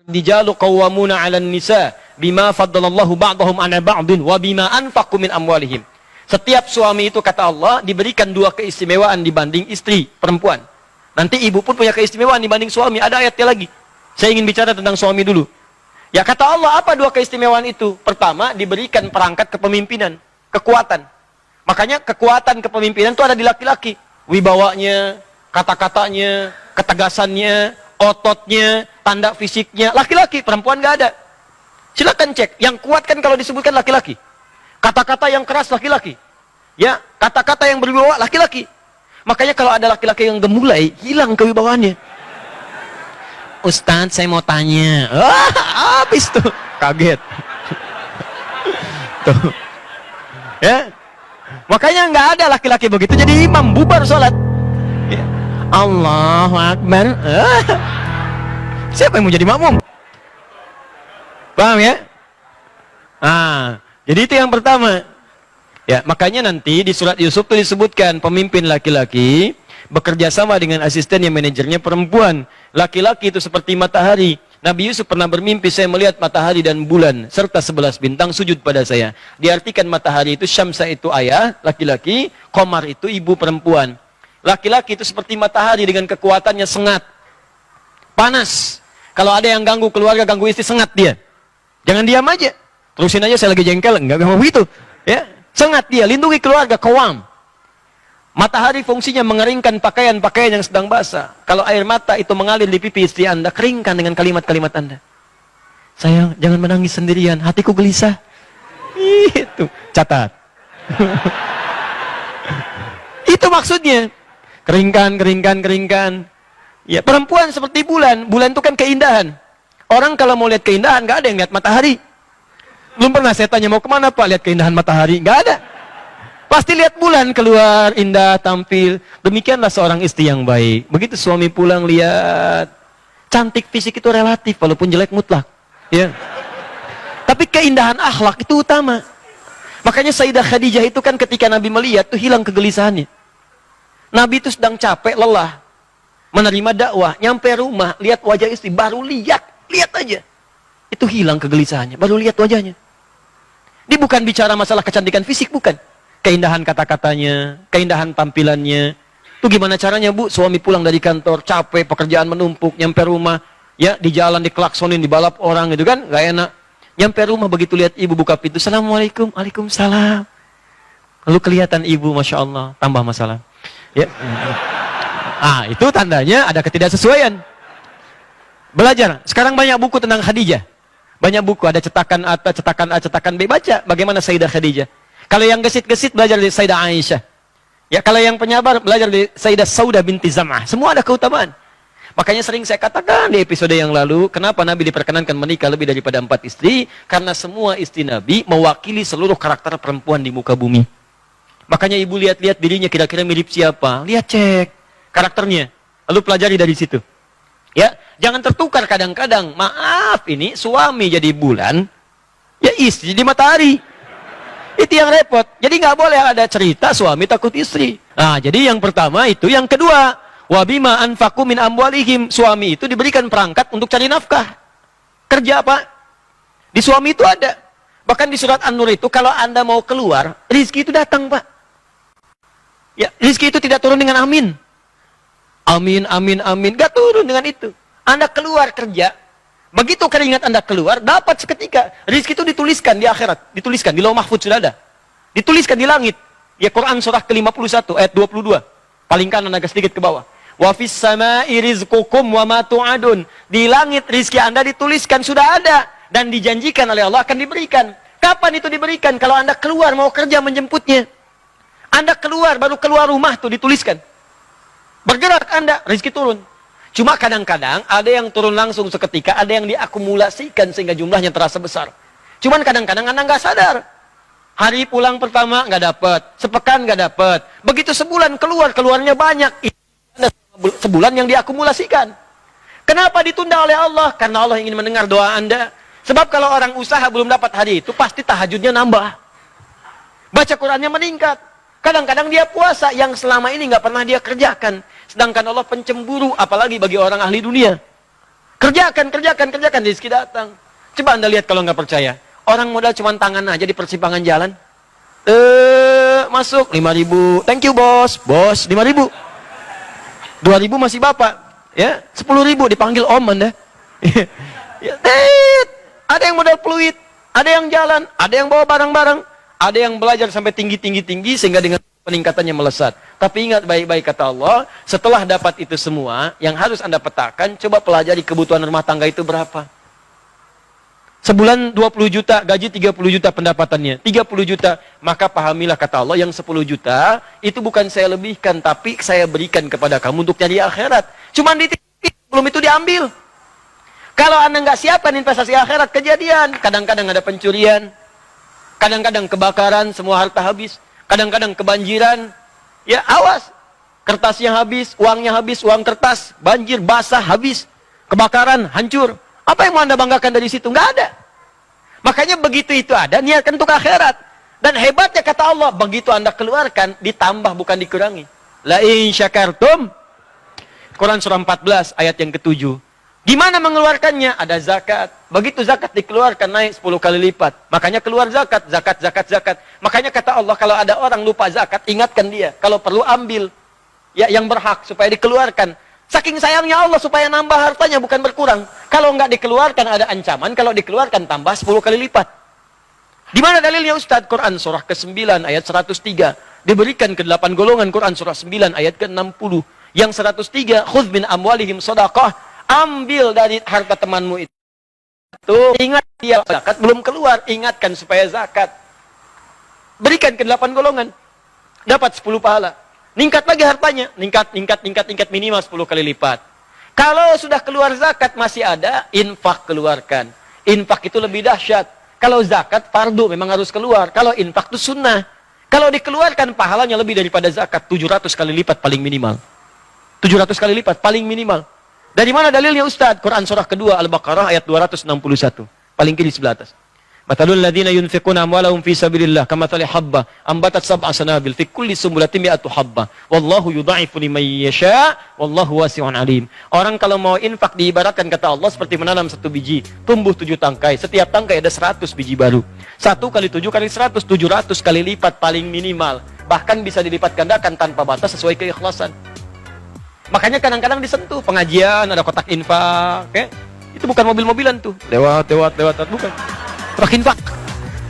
Dijalu qawwamuna 'alan nisa bima faddalallahu ba'dahum 'ala ba'din wa bima anfaqu min amwalihim. Setiap suami itu kata Allah diberikan dua keistimewaan dibanding istri perempuan. Nanti ibu pun punya keistimewaan dibanding suami. Ada ayatnya lagi. Saya ingin bicara tentang suami dulu. Ya kata Allah apa dua keistimewaan itu? Pertama diberikan perangkat kepemimpinan, kekuatan. Makanya kekuatan kepemimpinan itu ada di laki-laki. Wibawanya, kata-katanya, ketegasannya, ototnya, tanda fisiknya, laki-laki, perempuan nggak ada. Silakan cek. Yang kuat kan kalau disebutkan laki-laki. Kata-kata yang keras laki-laki. Ya, kata-kata yang berwibawa laki-laki. Makanya kalau ada laki-laki yang gemulai, hilang kewibawaannya. Ustadz, saya mau tanya. Habis tuh, kaget. Tuh. Ya. Makanya nggak ada laki-laki begitu jadi imam, bubar sholat. Ya. Allahu Akbar. Siapa yang mau jadi makmum? Paham ya? Jadi itu yang pertama. Ya, makanya nanti di surat Yusuf itu disebutkan pemimpin laki-laki bekerja sama dengan asisten yang manajernya perempuan. Laki-laki itu seperti matahari. Nabi Yusuf pernah bermimpi, saya melihat matahari dan bulan serta 11 bintang sujud pada saya. Diartikan matahari itu Syamsa itu ayah laki-laki, Qamar itu ibu perempuan. Laki-laki itu seperti matahari dengan kekuatannya sengat. Panas. Kalau ada yang ganggu keluarga, ganggu istri, sengat dia. Jangan diam aja. Terusin aja, saya lagi jengkel. Enggak mau begitu. Ya, sengat dia, lindungi keluarga, qawam. Matahari fungsinya mengeringkan pakaian-pakaian yang sedang basah. Kalau air mata itu mengalir di pipi istri Anda, keringkan dengan kalimat-kalimat Anda. Sayang, jangan menangis sendirian, hatiku gelisah. Itu, catat. Itu maksudnya. Keringkan, keringkan, keringkan. Ya, perempuan seperti bulan. Bulan itu kan keindahan. Orang kalau mau lihat keindahan, nggak ada yang lihat matahari. Belum pernah saya tanya mau kemana Pak lihat keindahan matahari, nggak ada. Pasti lihat bulan keluar, indah, tampil. Demikianlah seorang istri yang baik. Begitu suami pulang lihat, cantik fisik itu relatif, walaupun jelek mutlak. Ya. Tapi keindahan akhlak itu utama. Makanya Sayyidah Khadijah itu kan ketika Nabi melihat, tuh hilang kegelisahannya. Nabi itu sedang capek, lelah. Menerima dakwah, nyampe rumah, lihat wajah istri, baru lihat aja. Itu hilang kegelisahannya, baru lihat wajahnya. Dia bukan bicara masalah kecantikan fisik, bukan. Keindahan kata-katanya, keindahan tampilannya. Itu gimana caranya Bu? Suami pulang dari kantor, capek, pekerjaan menumpuk, nyampe rumah, ya di jalan dikelaksonin, dibalap orang gitu kan, gak enak. Nyampe rumah begitu lihat ibu buka pintu, Assalamualaikum, Waalaikumsalam. Lalu kelihatan ibu, Masya Allah, tambah masalah. Ya. Itu tandanya ada ketidaksesuaian. Belajar. Sekarang banyak buku tentang Khadijah. Banyak buku, ada cetakan A, cetakan A, cetakan B. Baca bagaimana Sayyidah Khadijah. Kalau yang gesit-gesit belajar dari Sayyidah Aisyah. Ya, kalau yang penyabar belajar dari Sayyidah Saudah binti Zam'ah. Semua ada keutamaan. Makanya sering saya katakan di episode yang lalu, kenapa Nabi diperkenankan menikah lebih daripada 4 istri? Karena semua istri Nabi mewakili seluruh karakter perempuan di muka bumi. Makanya ibu lihat-lihat dirinya kira-kira mirip siapa. Lihat cek karakternya. Lalu pelajari dari situ. Ya, jangan tertukar kadang-kadang. Maaf, ini suami jadi bulan, ya istri jadi matahari. Itu yang repot. Jadi nggak boleh ada cerita suami takut istri. Nah, jadi yang pertama itu. Yang kedua, wabima anfaqu min amwalihim. Suami itu diberikan perangkat untuk cari nafkah. Kerja apa? Di suami itu ada. Bahkan di surat An-Nur itu, kalau Anda mau keluar, rizki itu datang, Pak. Ya, rizki itu tidak turun dengan amin. Amin, amin, amin. Gak turun dengan itu. Anda keluar kerja, begitu keringat Anda keluar, dapat seketika. Rizki itu dituliskan di akhirat. Dituliskan, di Lauh Mahfuz sudah ada. Dituliskan di langit. Ya, Quran surah ke-51, ayat 22. Paling kanan agak sedikit ke bawah. Wa fis sama'i rizqukum wa ma tu'adun. Di langit rizki Anda dituliskan, sudah ada. Dan dijanjikan oleh Allah akan diberikan. Kapan itu diberikan? Kalau Anda keluar mau kerja menjemputnya. Anda keluar, baru keluar rumah tuh dituliskan. Bergerak Anda, rezeki turun. Cuma kadang-kadang ada yang turun langsung seketika, ada yang diakumulasikan sehingga jumlahnya terasa besar. Cuman kadang-kadang Anda nggak sadar. Hari pulang pertama nggak dapat, sepekan nggak dapat. Begitu sebulan keluarnya banyak. Sebulan yang diakumulasikan. Kenapa ditunda oleh Allah? Karena Allah ingin mendengar doa Anda. Sebab kalau orang usaha belum dapat hari itu, pasti tahajudnya nambah. Baca Qurannya meningkat. Kadang-kadang dia puasa yang selama ini nggak pernah dia kerjakan. Sedangkan Allah pencemburu, apalagi bagi orang ahli dunia. Kerjakan, kerjakan, kerjakan, rezeki datang. Coba Anda lihat kalau nggak percaya. Orang modal cuma tangan aja di persimpangan jalan. Masuk 5.000. Thank you bos. Bos 5.000. 2.000 masih bapak. Ya, 10.000 dipanggil om Anda. Ya, ada yang modal peluit, ada yang jalan, ada yang bawa barang-barang, ada yang belajar sampai tinggi sehingga dengan peningkatannya melesat. Tapi ingat baik-baik kata Allah, setelah dapat itu semua, yang harus Anda petakan, coba pelajari kebutuhan rumah tangga itu berapa. Sebulan 20 juta, gaji 30 juta pendapatannya, 30 juta, maka pahamilah kata Allah, yang 10 juta, itu bukan saya lebihkan, tapi saya berikan kepada kamu untuk nyari akhirat. Cuman dititip, belum itu diambil. Kalau Anda nggak siapkan investasi akhirat, kejadian. Kadang-kadang ada pencurian, kadang-kadang kebakaran, semua harta habis. Kadang-kadang kebanjiran, ya awas. Kertasnya habis, uang kertas, banjir, basah, habis. Kebakaran, hancur. Apa yang mau Anda banggakan dari situ? Nggak ada. Makanya begitu itu ada, niatkan untuk akhirat. Dan hebatnya kata Allah, begitu Anda keluarkan, ditambah bukan dikurangi. La in syakartum. Quran surah 14 ayat yang ke-7. Gimana mengeluarkannya? Ada zakat. Begitu zakat dikeluarkan naik 10 kali lipat. Makanya keluar zakat. Makanya kata Allah, kalau ada orang lupa zakat, ingatkan dia. Kalau perlu ambil. Ya, yang berhak supaya dikeluarkan. Saking sayangnya Allah supaya nambah hartanya bukan berkurang. Kalau nggak dikeluarkan ada ancaman. Kalau dikeluarkan tambah 10 kali lipat. Di mana dalilnya Ustaz? Quran surah ke-9 ayat 103. Diberikan ke 8 golongan Quran surah 9 ayat ke-60. Yang 103, khudz min amwalihim shadaqah. Ambil dari harta temanmu itu. Ingat dia zakat belum keluar, ingatkan supaya zakat. Berikan ke 8 golongan. Dapat 10 pahala. Ningkat lagi hartanya, ningkat minimal 10 kali lipat. Kalau sudah keluar zakat masih ada, infak keluarkan. Infak itu lebih dahsyat. Kalau zakat fardu memang harus keluar. Kalau infak itu sunnah. Kalau dikeluarkan pahalanya lebih daripada zakat, 700 kali lipat paling minimal. 700 kali lipat paling minimal. Dari mana dalilnya Ustaz? Quran surah kedua Al-Baqarah ayat 261. Paling kiri sebelah atas. Matalul ladzina yunfiquna amwalahum fi sabilillah kamathali habbah ambatat sab'a sanabil fi kulli sumbulatin mi'atu habbah wallahu yudha'ifu liman yasha' wallahu wasi'un alim. Orang kalau mau infak diibaratkan kata Allah seperti menanam satu biji, tumbuh 7 tangkai. Setiap tangkai ada 100 biji baru. 1 kali 7 kali 100, 700 kali lipat paling minimal. Bahkan bisa dilipat gandakan tanpa batas sesuai keikhlasan. Makanya kadang-kadang disentuh pengajian, ada kotak infak, itu bukan mobil-mobilan tuh. Lewat, bukan. Kotak infak.